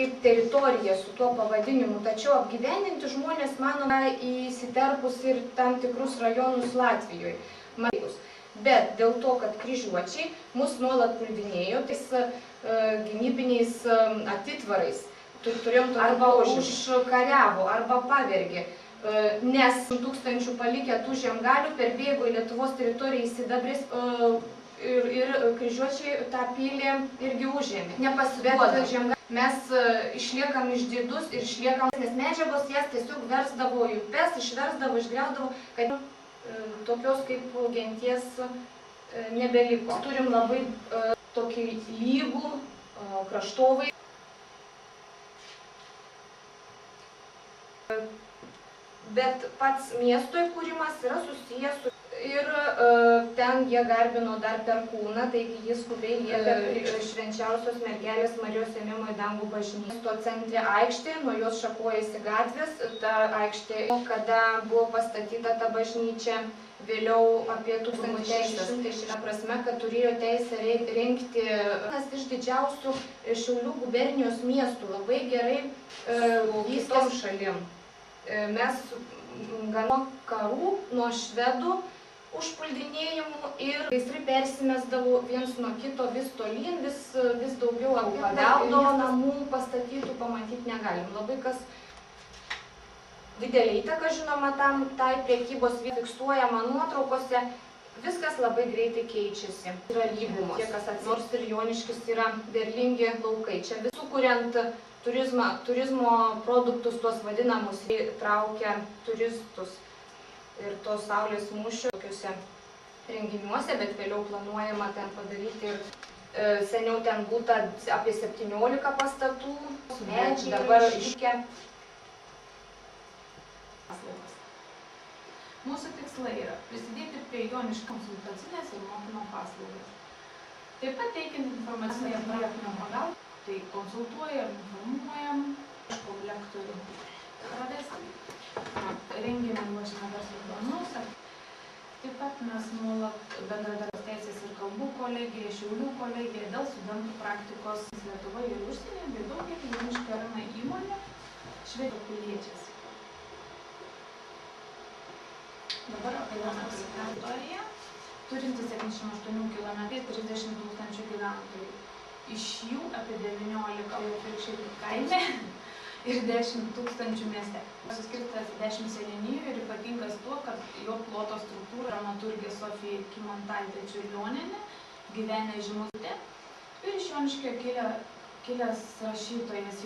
kaip teritorija su tuo pavadinimu, tačiau apgyvendinti žmonės, manoma, įsiterpus ir tam tikrus rajonus Latvijoje. Bet dėl to, kad kryžiuočiai mus nuolat puldinėjo tais gynybiniais atitvarais, turėjom arba užkariavo, arba pavergė, nes tūkstančių palikę tų žiemgalių perbėgo į Lietuvos teritoriją įsidabrės ir kryžiuočiai tą pilį irgi užėmė. Nepasiduoda. Mes išliekam išdidus ir išliekam, nes medžiagos jas tiesiog versdavo į upes, išversdavo, išgriaudavo, kad tokios kaip genties nebeliko. Turim labai tokį lygų kraštovaizdį. Bet pats miesto įkūrimas yra susijęs su... Ir ten jie garbino dar Perkūną, taigi jis skubiai liepė švenčiausios mergelės Marijos ėmimo į dangų bažnyčią. Miesto centre aikštė, nuo jos šakojasi gatvės, ta aikštė, kada buvo pastatyta ta bažnyčia, vėliau apie 1600, tai šia prasme, kad turėjo teisę rengti vienas iš didžiausių Šiaulių gubernijos miestų, labai gerai kitom šalim. Mes nuo karų, nuo švedų užpuldinėjimų ir gaisrai persimesdavo viens nuo kito vis tolyn, vis daugiau paveldo namų pastatytų pamatyti negalim. Labai kas didelė įtaka, žinoma, tai prekybos fiksuojama nuotraukose, viskas labai greitai keičiasi. Yra lygumos, nors ir Joniškis yra derlingi laukai. Čia vis sukuriant turizmo produktus, tuos vadinamus, traukia turistus. Ir tos saulės mūšio tokiuose renginiuose, bet vėliau planuojama ten padaryti ir seniau ten būta apie 17 pastatų, medžiai dabar iškę. Mūsų tikslai yra prisidėti prie Joniškio konsultacinės ir mokymo paslaugas. Taip pat teikiant informacinę projektinę pagalbą, tai konsultuojam, informuojam iš lektorių. Rengiame ruošiame verslo planus. Taip pat mes nuolat bendradarbiaujame Teisės ir kalbų kolegija, Šiaulių kolegija dėl studentų praktikos Lietuvoje ir užsienyje, bei daugelį Joniškio rajono įmonių švedų piliečiais. Dabar apie Joniškio teritoriją, turinti 78 km 30 000 gyventojų. Iš jų apie 19 kaime ir 10 000 mieste. Suskirtas 10 seniūnijų ir ypatingas tuo, kad jo ploto struktūra dramaturgė Sofija Kymantaitė Čiurlionienė, gyvenę Žemutė, ir iš Joniškio kilęs rašytojas